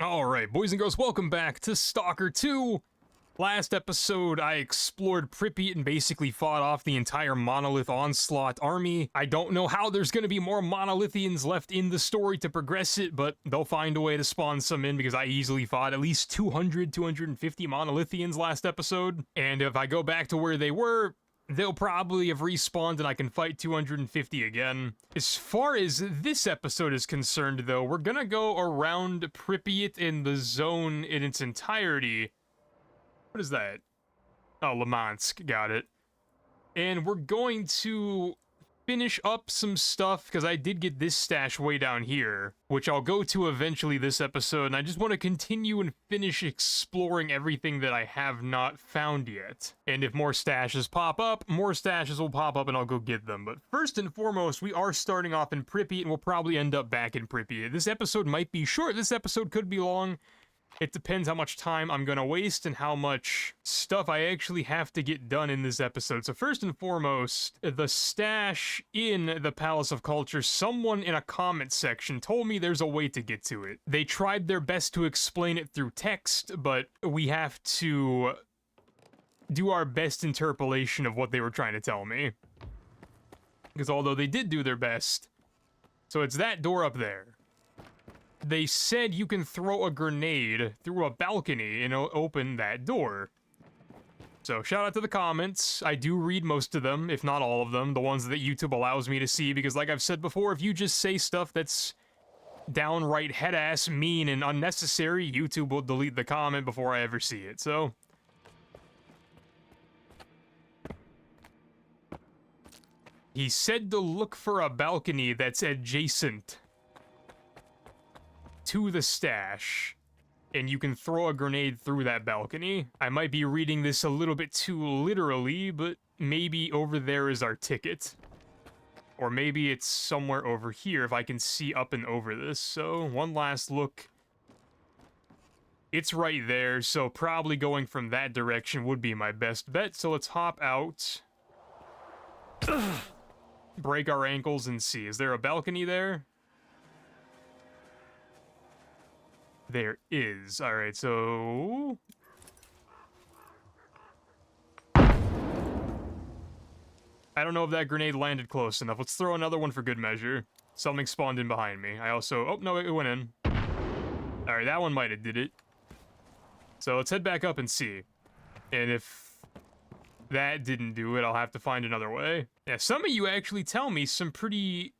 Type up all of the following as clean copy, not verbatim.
Alright, boys and girls, welcome back to Stalker 2! Last episode, I explored Pripyat and basically fought off the entire Monolith Onslaught army. I don't know how there's gonna be more Monolithians left in the story to progress it, but they'll find a way to spawn some in because I easily fought at least 250 Monolithians last episode. And if I go back to where they were, they'll probably have respawned and I can fight 250 again. As far as this episode is concerned, though, we're gonna go around Pripyat in the zone in its entirety. What is that? Oh, Limansk, got it. And we're going to finish up some stuff, because I did get this stash way down here, which I'll go to eventually this episode, and I just want to continue and finish exploring everything that I have not found yet. And if more stashes pop up, more stashes will pop up and I'll go get them. But first and foremost, we are starting off in Pripyat, and we'll probably end up back in Pripyat. This episode might be short, this episode could be long. It depends how much time I'm gonna waste and how much stuff I actually have to get done in this episode. So first and foremost, the stash in the Palace of Culture, someone in a comment section told me there's a way to get to it. They tried their best to explain it through text, but we have to do our best interpolation of what they were trying to tell me. Because although they did do their best, so it's that door up there. They said you can throw a grenade through a balcony and open that door. So shout out to the comments. I do read most of them, if not all of them, the ones that YouTube allows me to see, because like I've said before, if you just say stuff that's downright head-ass mean and unnecessary, YouTube will delete the comment before I ever see it, so... He said to look for a balcony that's adjacent to the stash, and you can throw a grenade through that balcony. I might be reading this a little bit too literally, but maybe over there is our ticket. Or maybe it's somewhere over here if I can see up and over this. So, one last look. It's right there, so probably going from that direction would be my best bet. So let's hop out. Break our ankles and see. Is there a balcony there? There is. Alright, so... I don't know if that grenade landed close enough. Let's throw another one for good measure. Something spawned in behind me. I also... Oh, no, it went in. Alright, that one might have did it. So let's head back up and see. And if that didn't do it, I'll have to find another way. Yeah, some of you actually tell me some pretty...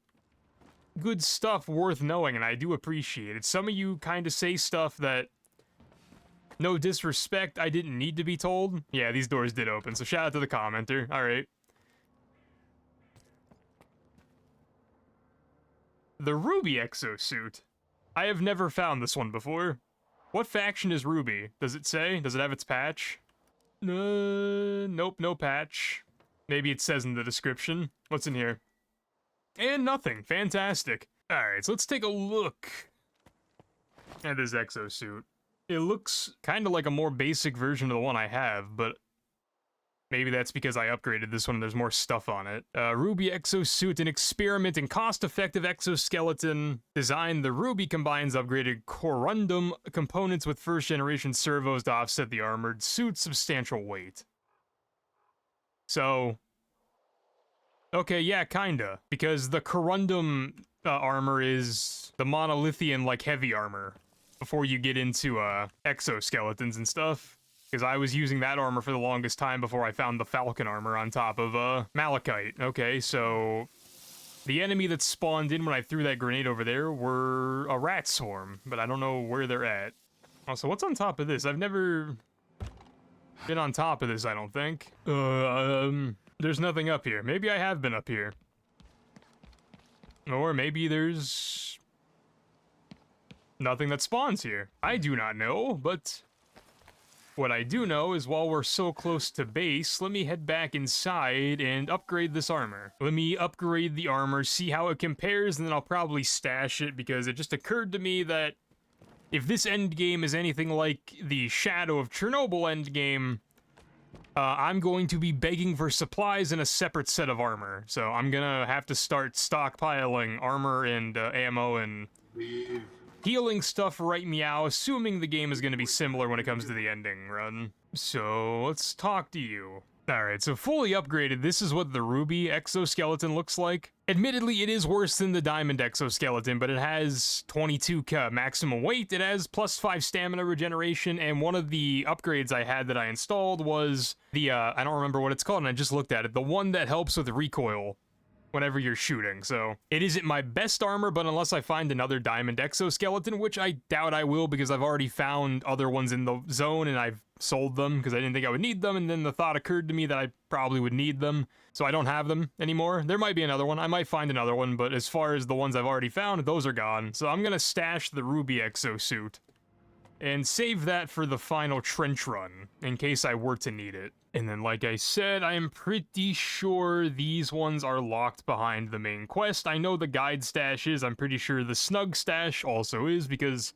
good stuff worth knowing, and I do appreciate it. Some of you kind of say stuff that, no disrespect, I didn't need to be told. Yeah, these doors did open, so shout out to the commenter. Alright. The Ruby exosuit. I have never found this one before. What faction is Ruby? Does it say? Does it have its patch? Nope, no patch. Maybe it says in the description. What's in here? And nothing. Fantastic. Alright, so let's take a look at this exosuit. It looks kind of like a more basic version of the one I have, but maybe that's because I upgraded this one and there's more stuff on it. Ruby exosuit, an experiment in cost-effective exoskeleton design. The Ruby combines upgraded corundum components with first-generation servos to offset the armored suit's substantial weight. So... okay, yeah, kinda. Because the corundum armor is the monolithian, like, heavy armor. Before you get into, exoskeletons and stuff. Because I was using that armor for the longest time before I found the falcon armor on top of, malachite. Okay, so... the enemy that spawned in when I threw that grenade over there were a rat swarm. But I don't know where they're at. Also, what's on top of this? I've never been on top of this, I don't think. There's nothing up here. Maybe I have been up here. Or maybe there's... nothing that spawns here. I do not know, but... what I do know is while we're so close to base, let me head back inside and upgrade this armor. Let me upgrade the armor, see how it compares, and then I'll probably stash it, because it just occurred to me that if this endgame is anything like the Shadow of Chernobyl endgame, I'm going to be begging for supplies and a separate set of armor. So I'm gonna have to start stockpiling armor and ammo and healing stuff right meow, assuming the game is going to be similar when it comes to the ending run. So, let's talk to you. Alright, so fully upgraded, this is what the ruby exoskeleton looks like. Admittedly, it is worse than the diamond exoskeleton, but it has 22 maximum weight, it has +5 stamina regeneration, and one of the upgrades I had that I installed was the, I don't remember what it's called, and I just looked at it, the one that helps with recoil whenever you're shooting. So it isn't my best armor, but unless I find another diamond exoskeleton, which I doubt I will because I've already found other ones in the zone and I've sold them because I didn't think I would need them, and then the thought occurred to me that I probably would need them, so I don't have them anymore. There might be another one, I might find another one, but as far as the ones I've already found, those are gone. So I'm gonna stash the ruby exosuit and save that for the final trench run, in case I were to need it. And then, like I said, I am pretty sure these ones are locked behind the main quest. I know the guide stash is, I'm pretty sure the snug stash also is, because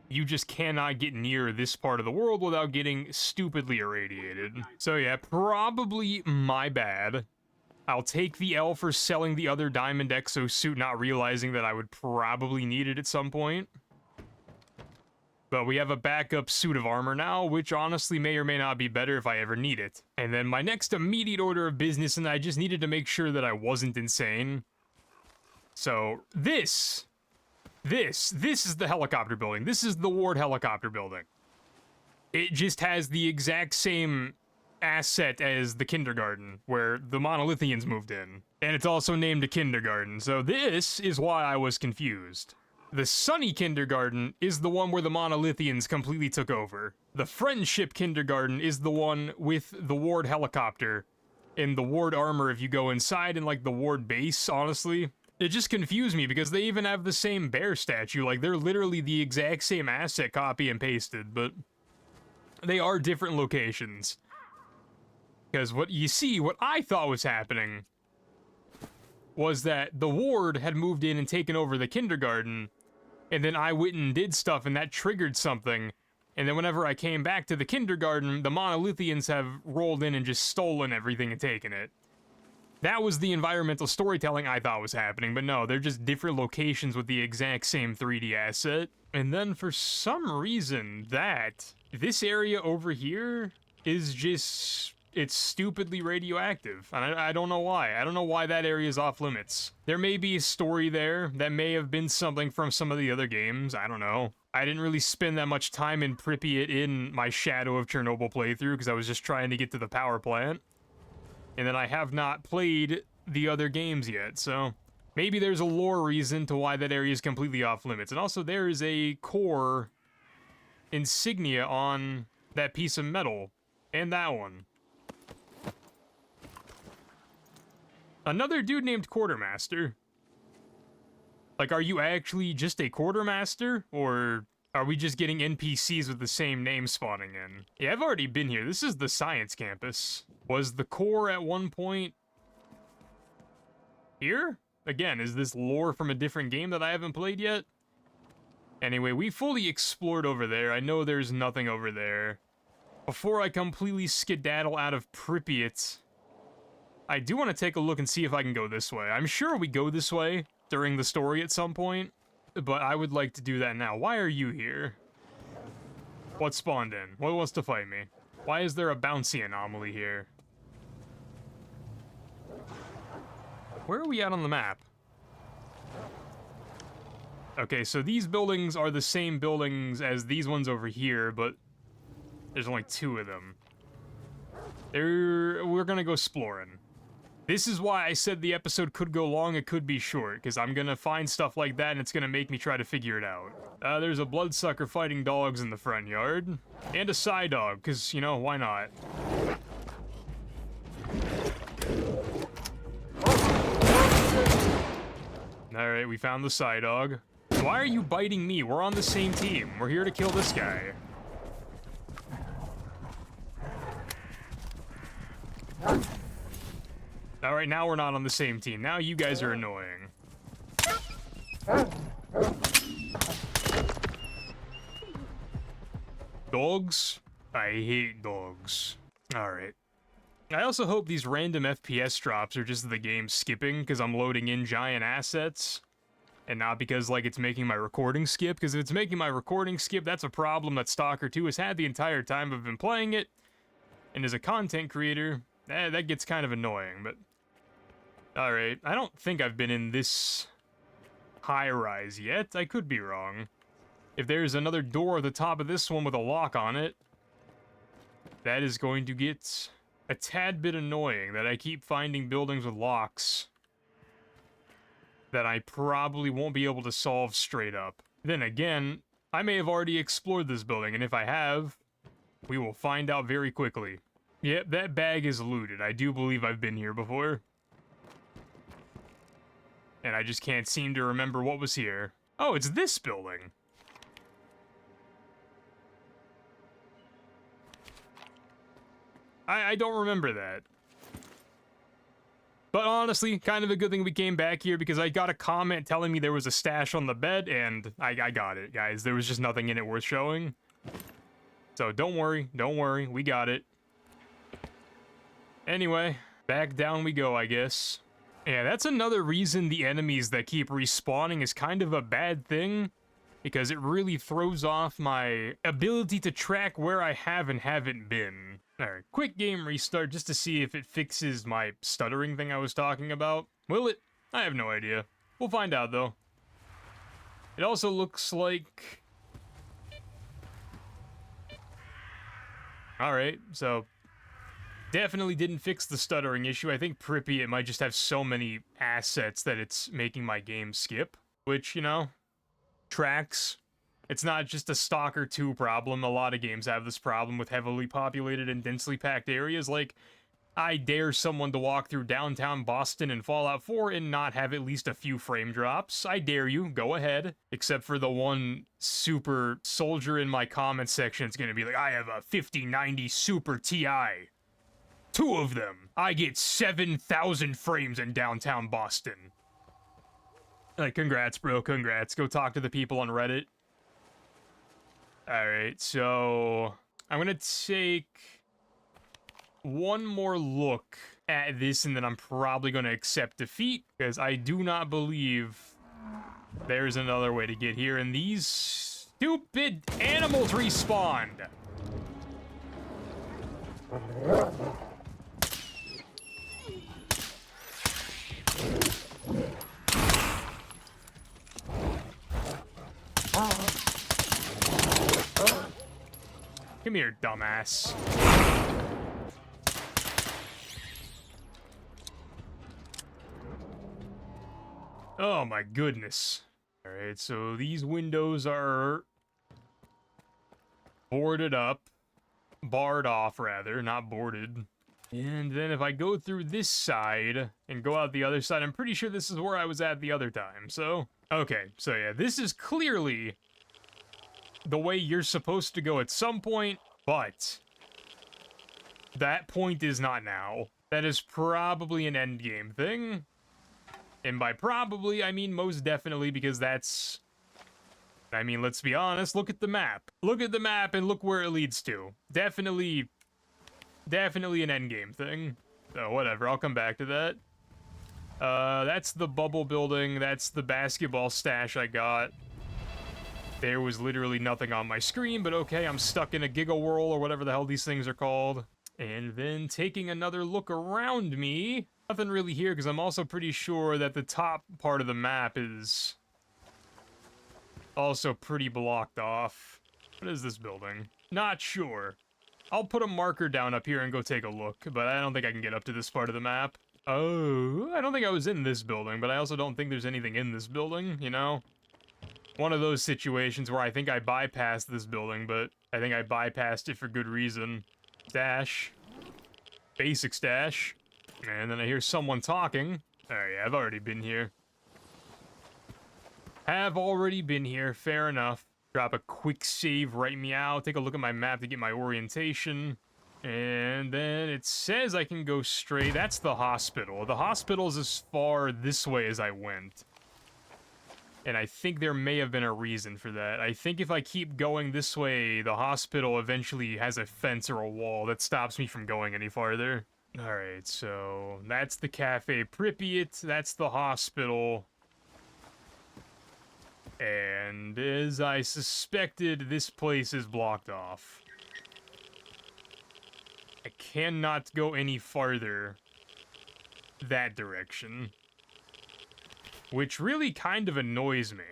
you just cannot get near this part of the world without getting stupidly irradiated. So yeah, probably my bad. I'll take the L for selling the other diamond exosuit, not realizing that I would probably need it at some point. But we have a backup suit of armor now, which honestly may or may not be better if I ever need it. And then my next immediate order of business, and I just needed to make sure that I wasn't insane. So, this is the helicopter building. This is the Ward helicopter building. It just has the exact same asset as the kindergarten, where the Monolithians moved in. And it's also named a kindergarten, so this is why I was confused. The Sunny Kindergarten is the one where the Monolithians completely took over. The Friendship Kindergarten is the one with the Ward helicopter and the Ward armor if you go inside, and like the Ward base, honestly. It just confused me because they even have the same bear statue, like they're literally the exact same asset copy and pasted, but they are different locations. Because what I thought was happening was that the Ward had moved in and taken over the kindergarten, and then I went and did stuff, and that triggered something. And then whenever I came back to the kindergarten, the Monolithians have rolled in and just stolen everything and taken it. That was the environmental storytelling I thought was happening, but no, they're just different locations with the exact same 3D asset. And then for some reason, this area over here is just... it's stupidly radioactive, and I don't know why. I don't know why that area is off limits. There may be a story there. That may have been something from some of the other games. I don't know. I didn't really spend that much time in Pripyat in my Shadow of Chernobyl playthrough because I was just trying to get to the power plant. And then I have not played the other games yet, so maybe there's a lore reason to why that area is completely off limits. And also there is a core insignia on that piece of metal, and that one. Another dude named Quartermaster. Like, are you actually just a quartermaster? Or are we just getting NPCs with the same name spawning in? Yeah, I've already been here. This is the science campus. Was the core at one point here? Again, is this lore from a different game that I haven't played yet? Anyway, we fully explored over there. I know there's nothing over there. Before I completely skedaddle out of Pripyat, I do want to take a look and see if I can go this way. I'm sure we go this way during the story at some point, but I would like to do that now. Why are you here? What spawned in? What wants to fight me? Why is there a bouncy anomaly here? Where are we at on the map? Okay, so these buildings are the same buildings as these ones over here, but there's only 2 of them. We're gonna go exploring. This is why I said the episode could go long, it could be short, because I'm gonna find stuff like that and it's gonna make me try to figure it out. There's a bloodsucker fighting dogs in the front yard. And a Psy dog, because, you know, why not? Alright, we found the Psy dog. Why are you biting me? We're on the same team. We're here to kill this guy. Alright, now we're not on the same team. Now you guys are annoying. Dogs? I hate dogs. Alright. I also hope these random FPS drops are just the game skipping, because I'm loading in giant assets. and not because, like, it's making my recording skip, because if it's making my recording skip, that's a problem that Stalker 2 has had the entire time I've been playing it, and as a content creator, that gets kind of annoying, but... Alright, I don't think I've been in this high-rise yet. I could be wrong. If there's another door at the top of this one with a lock on it, that is going to get a tad bit annoying, that I keep finding buildings with locks that I probably won't be able to solve straight up. Then again, I may have already explored this building, and if I have, we will find out very quickly. Yep, that bag is looted. I do believe I've been here before. And I just can't seem to remember what was here. Oh, it's this building. I don't remember that. But honestly, kind of a good thing we came back here, because I got a comment telling me there was a stash on the bed, and I got it, guys. There was just nothing in it worth showing. So don't worry, we got it. Anyway, back down we go, I guess. Yeah, that's another reason the enemies that keep respawning is kind of a bad thing, because it really throws off my ability to track where I have and haven't been. Alright, quick game restart just to see if it fixes my stuttering thing I was talking about. Will it? I have no idea. We'll find out, though. It also looks like... Alright, so... Definitely didn't fix the stuttering issue. I think Pripyat might just have so many assets that it's making my game skip. Which, you know, tracks. It's not just a Stalker 2 problem. A lot of games have this problem with heavily populated and densely packed areas. Like, I dare someone to walk through downtown Boston in Fallout 4 and not have at least a few frame drops. I dare you, go ahead. Except for the one super soldier in my comment section, it's gonna be like, I have a 5090 Super TI. 2 of them. I get 7,000 frames in downtown Boston. Like, congrats, bro, congrats. Go talk to the people on Reddit. Alright, so... I'm gonna take one more look at this, and then I'm probably gonna accept defeat, because I do not believe there's another way to get here, and these stupid animals respawned! Come here, dumbass. Oh my goodness. Alright, so these windows are boarded up. Barred off, rather, not boarded. And then if I go through this side and go out the other side, I'm pretty sure this is where I was at the other time, so... Okay, so yeah, this is clearly the way you're supposed to go at some point, but that point is not now. That is probably an endgame thing. And by probably, I mean most definitely, because that's... I mean, let's be honest, look at the map. Look at the map and look where it leads to. Definitely an endgame thing. So, whatever, I'll come back to that. That's the bubble building, that's the basketball stash I got. There was literally nothing on my screen, but okay, I'm stuck in a Giga Whirl or whatever the hell these things are called. And then taking another look around me, nothing really here, because I'm also pretty sure that the top part of the map is also pretty blocked off. What is this building? Not sure. I'll put a marker down up here and go take a look, but I don't think I can get up to this part of the map. Oh, I don't think I was in this building, but I also don't think there's anything in this building, you know? One of those situations where I think I bypassed this building, but I think I bypassed it for good reason. Stash. Basic stash. And then I hear someone talking. Oh yeah, I've already been here. Have already been here, fair enough. Drop a quick save, right meow, take a look at my map to get my orientation. And then it says I can go straight. That's the hospital. The hospital's as far this way as I went. And I think there may have been a reason for that. I think if I keep going this way, the hospital eventually has a fence or a wall that stops me from going any farther. Alright, so that's the Cafe Pripyat, that's the hospital. And as I suspected, this place is blocked off. I cannot go any farther that direction. Which really kind of annoys me.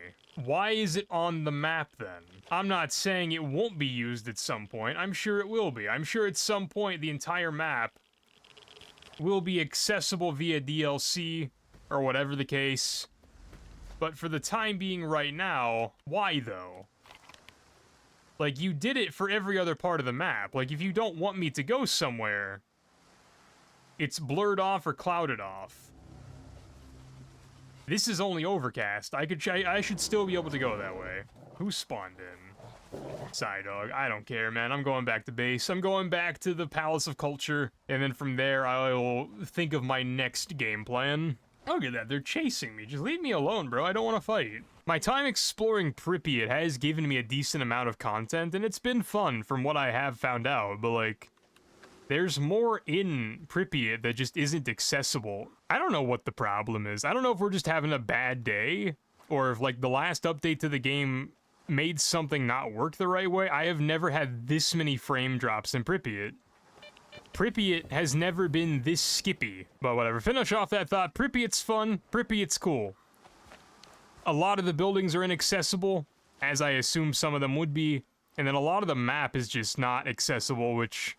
Why is it on the map then? I'm not saying it won't be used at some point. I'm sure it will be. I'm sure at some point the entire map will be accessible via DLC or whatever the case. But for the time being right now, why though? Like, you did it for every other part of the map. Like, if you don't want me to go somewhere, it's blurred off or clouded off. This is only overcast. I should still be able to go that way. Who spawned in? Psydog. I don't care, man. I'm going back to base. I'm going back to the Palace of Culture. And then from there, I'll think of my next game plan. Look at that. They're chasing me. Just leave me alone, bro. I don't want to fight. My time exploring Pripyat has given me a decent amount of content, and it's been fun from what I have found out. But, like, there's more in Pripyat that just isn't accessible. I don't know what the problem is. I don't know if we're just having a bad day, or if, like, the last update to the game made something not work the right way. I have never had this many frame drops in Pripyat. Pripyat has never been this skippy. But whatever, finish off that thought. Pripyat's fun. Pripyat's cool. A lot of the buildings are inaccessible, as I assume some of them would be. And then a lot of the map is just not accessible, which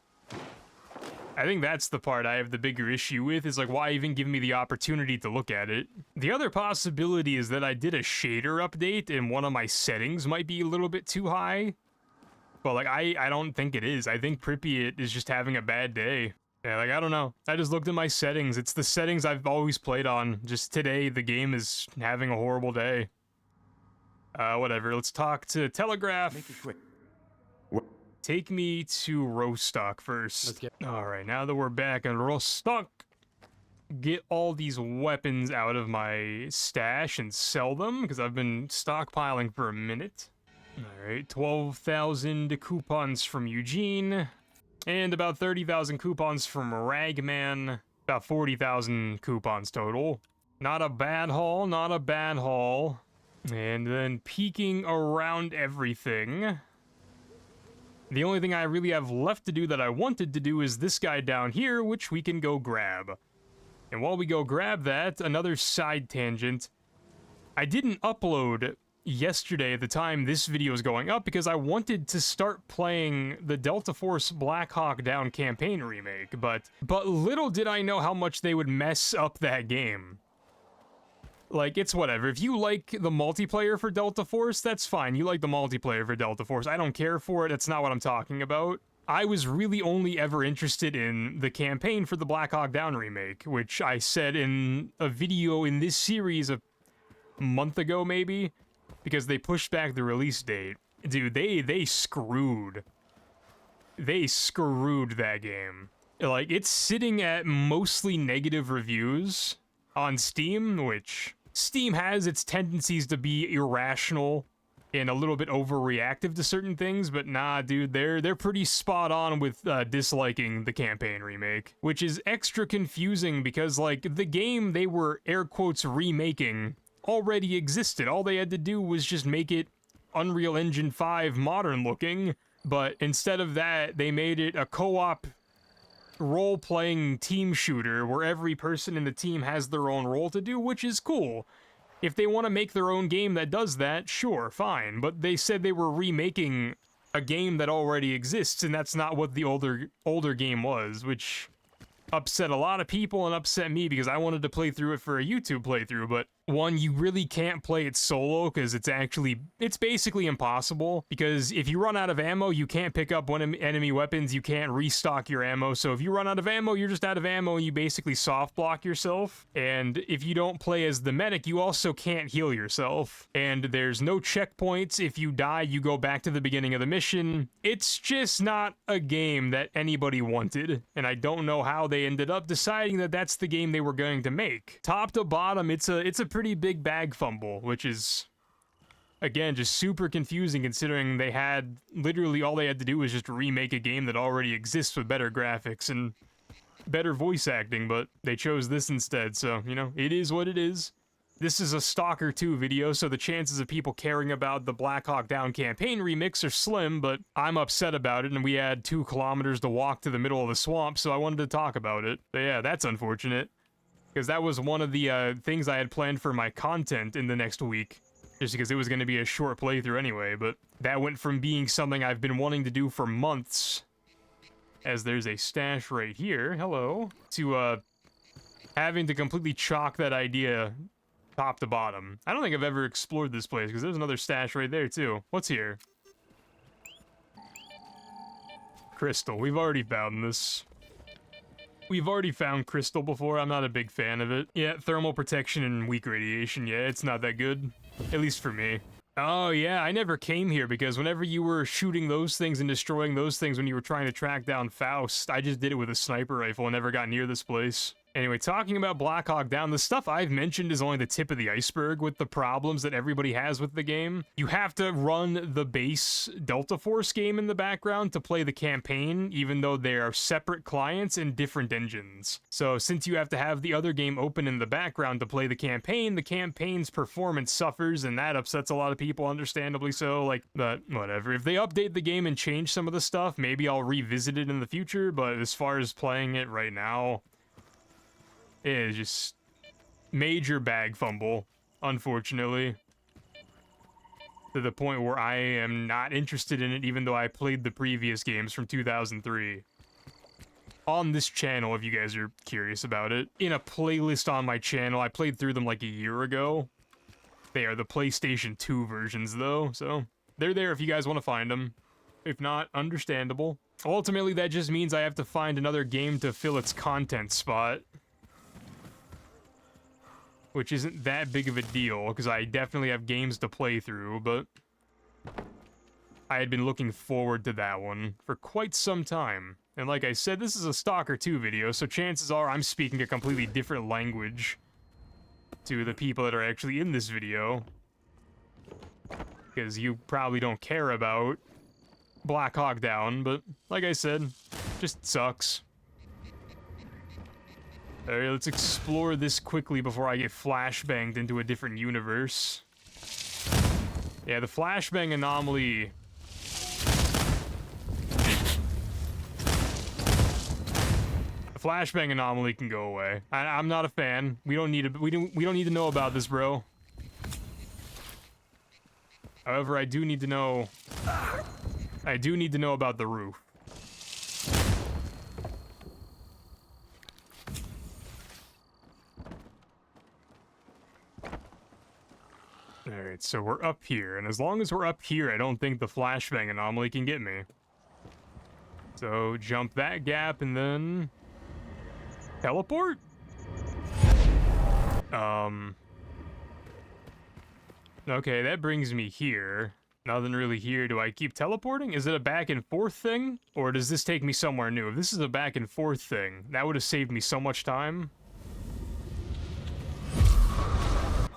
I think that's the part I have the bigger issue with, is like, why even give me the opportunity to look at it? The other possibility is that I did a shader update and one of my settings might be a little bit too high. But, like, I don't think it is. I think Pripyat is just having a bad day. Yeah, like, I don't know. I just looked at my settings. It's the settings I've always played on. Just today, the game is having a horrible day. Whatever. Let's talk to Telegraph. Make it quick. Take me to Rostock first. Alright, now that we're back in Rostock, get all these weapons out of my stash and sell them, because I've been stockpiling for a minute. Alright, 12,000 coupons from Eugene, and about 30,000 coupons from Ragman. About 40,000 coupons total. Not a bad haul, not a bad haul. And then peeking around everything. The only thing I really have left to do that I wanted to do is this guy down here, which we can go grab. And while we go grab that, another side tangent. I didn't upload yesterday at the time this video is going up because I wanted to start playing the Delta Force Black Hawk Down campaign remake, but little did I know how much they would mess up that game. Like, it's whatever. If you like the multiplayer for Delta Force, that's fine. You like the multiplayer for Delta Force. I don't care for it. That's not what I'm talking about. I was really only ever interested in the campaign for the Black Hawk Down remake, which I said in a video in this series a month ago, maybe, because they pushed back the release date. Dude, they screwed. They screwed that game. Like, it's sitting at mostly negative reviews on Steam, which Steam has its tendencies to be irrational and a little bit overreactive to certain things, but nah, dude, they're pretty spot on with disliking the campaign remake, which is extra confusing because, like, the game they were air quotes remaking already existed. All they had to do was just make it Unreal Engine 5 modern looking, but instead of that, they made it a co-op role-playing team shooter where every person in the team has their own role to do, which is cool. If they want to make their own game that does that, sure, fine. But they said they were remaking a game that already exists, and that's not what the older game was, which upset a lot of people and upset me because I wanted to play through it for a YouTube playthrough, but one, you really can't play it solo because it's basically impossible, because if you run out of ammo, you can't pick up enemy weapons, you can't restock your ammo, so if you run out of ammo, you're just out of ammo and you basically soft block yourself, and if you don't play as the medic, you also can't heal yourself, and there's no checkpoints. If you die, you go back to the beginning of the mission. It's just not a game that anybody wanted, and I don't know how they ended up deciding that that's the game they were going to make. Top to bottom, it's a pretty big bag fumble, which is, again, just super confusing considering they had, literally all they had to do was just remake a game that already exists with better graphics and better voice acting, but they chose this instead, so, you know, it is what it is. This is a Stalker 2 video, so the chances of people caring about the Black Hawk Down campaign remix are slim, but I'm upset about it, and we had 2 kilometers to walk to the middle of the swamp, so I wanted to talk about it. But yeah, that's unfortunate, because that was one of the things I had planned for my content in the next week, just because it was going to be a short playthrough anyway, but that went from being something I've been wanting to do for months, as there's a stash right here, hello, to having to completely chalk that idea top to bottom. I don't think I've ever explored this place, because there's another stash right there, too. What's here? Crystal. We've already found this. We've already found crystal before. I'm not a big fan of it. Yeah, thermal protection and weak radiation. Yeah, it's not that good. At least for me. Oh, yeah, I never came here, because whenever you were shooting those things and destroying those things when you were trying to track down Faust, I just did it with a sniper rifle and never got near this place. Anyway, talking about Black Hawk Down, the stuff I've mentioned is only the tip of the iceberg with the problems that everybody has with the game. You have to run the base Delta Force game in the background to play the campaign, even though they are separate clients and different engines. So since you have to have the other game open in the background to play the campaign's performance suffers, and that upsets a lot of people, understandably so. Like, but whatever. If they update the game and change some of the stuff, maybe I'll revisit it in the future, but as far as playing it right now, it is just major bag fumble, unfortunately. To the point where I am not interested in it, even though I played the previous games from 2003. On this channel, if you guys are curious about it. In a playlist on my channel, I played through them like a year ago. They are the PlayStation 2 versions, though, so they're there if you guys want to find them. If not, understandable. Ultimately, that just means I have to find another game to fill its content spot. Which isn't that big of a deal, because I definitely have games to play through, but I had been looking forward to that one for quite some time. And like I said, this is a Stalker 2 video, so chances are I'm speaking a completely different language to the people that are actually in this video. Because you probably don't care about Black Hawk Down, but like I said, just sucks. Alright, let's explore this quickly before I get flashbanged into a different universe. Yeah, the flashbang anomaly... The flashbang anomaly can go away. I'm not a fan. We don't need to know about this, bro. However, I do need to know about the roof. Alright, so we're up here, and as long as we're up here, I don't think the flashbang anomaly can get me. So, jump that gap, and then... teleport? Okay, that brings me here. Nothing really here. Do I keep teleporting? Is it a back and forth thing? Or does this take me somewhere new? If this is a back and forth thing, that would have saved me so much time.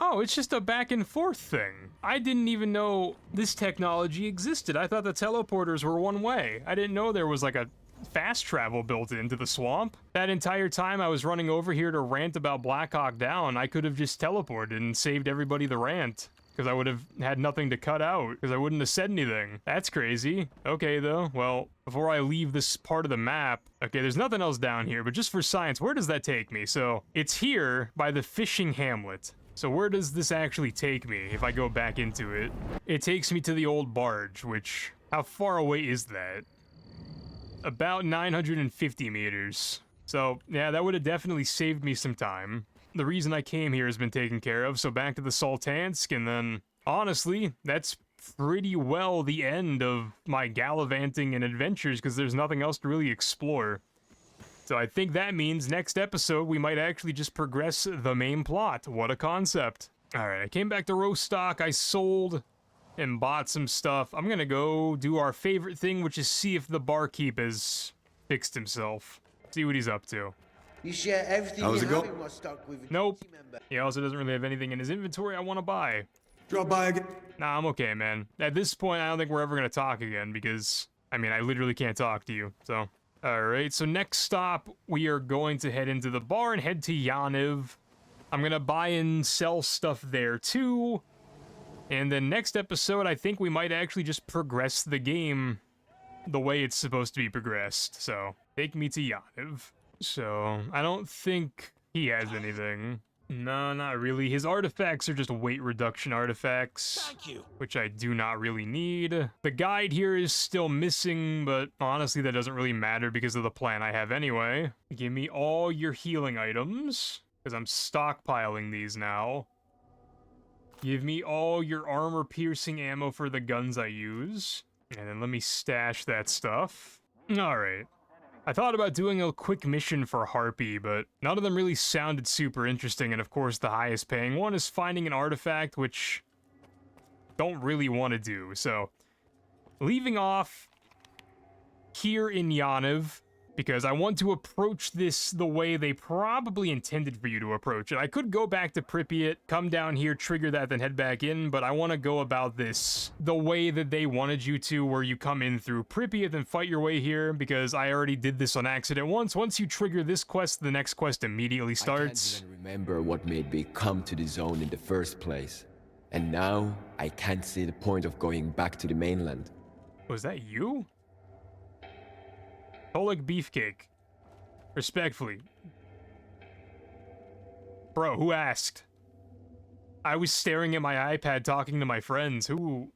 Oh, it's just a back and forth thing. I didn't even know this technology existed. I thought the teleporters were one way. I didn't know there was like a fast travel built into the swamp. That entire time I was running over here to rant about Black Hawk Down, I could have just teleported and saved everybody the rant. Because I would have had nothing to cut out, because I wouldn't have said anything. That's crazy. Okay, though. Well, before I leave this part of the map... Okay, there's nothing else down here, but just for science, where does that take me? So, it's here by the fishing hamlet. So where does this actually take me if I go back into it? It takes me to the old barge, which... how far away is that? About 950 meters. So, yeah, that would have definitely saved me some time. The reason I came here has been taken care of, so back to the Saltansk, and then... honestly, that's pretty well the end of my gallivanting and adventures, because there's nothing else to really explore. So I think that means next episode we might actually just progress the main plot. What a concept. Alright, I came back to Rostock, I sold and bought some stuff. I'm gonna go do our favorite thing, which is see if the barkeep has fixed himself. See what he's up to. You share everything you have in Rostock with a Nope. He also doesn't really have anything in his inventory I want to buy. Drop by again. Nah, I'm okay, man. At this point, I don't think we're ever gonna talk again, because, I mean, I literally can't talk to you, so... Alright, so next stop, we are going to head into the bar and head to Yaniv. I'm gonna buy and sell stuff there too. And then next episode, I think we might actually just progress the game the way it's supposed to be progressed. So, take me to Yaniv. So, I don't think he has anything. No, not really. His artifacts are just weight reduction artifacts. Thank you. Which I do not really need. The guide here is still missing, but honestly that doesn't really matter because of the plan I have anyway. Give me all your healing items, because I'm stockpiling these now. Give me all your armor-piercing ammo for the guns I use. And then let me stash that stuff. Alright. I thought about doing a quick mission for Harpy, but none of them really sounded super interesting, and of course the highest paying one is finding an artifact, which don't really want to do. So, leaving off here in Yaniv, because I want to approach this the way they probably intended for you to approach it. I could go back to Pripyat, come down here, trigger that, then head back in, but I want to go about this the way that they wanted you to, where you come in through Pripyat, then fight your way here, because I already did this on accident once. Once you trigger this quest, the next quest immediately starts. I can't even remember what made me come to the zone in the first place. And now, I can't see the point of going back to the mainland. Was that you? Oleg Beefcake. Respectfully. Bro, who asked? I was staring at my iPad talking to my friends. Who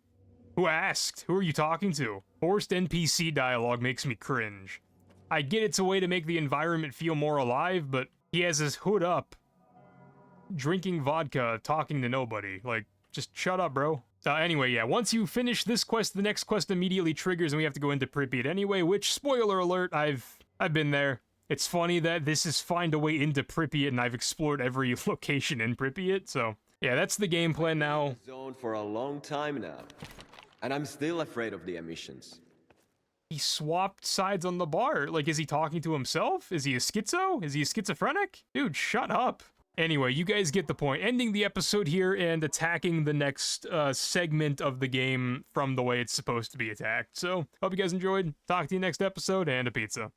asked? Who are you talking to? Forced NPC dialogue makes me cringe. I get it's a way to make the environment feel more alive, but he has his hood up, drinking vodka, talking to nobody. Like, just shut up, bro. Anyway, yeah, once you finish this quest, the next quest immediately triggers and we have to go into Pripyat anyway, which, spoiler alert, I've been there. It's funny that this is find a way into Pripyat and I've explored every location in Pripyat, so yeah, that's the game plan now. Zone for a long time now, and I'm still afraid of the emissions. He swapped sides on the bar. Like, is he talking to himself? Is he a schizo? Is he a schizophrenic? Dude, shut up. Anyway, you guys get the point. Ending the episode here and attacking the next segment of the game from the way it's supposed to be attacked. So, hope you guys enjoyed. Talk to you next episode, and a pizza.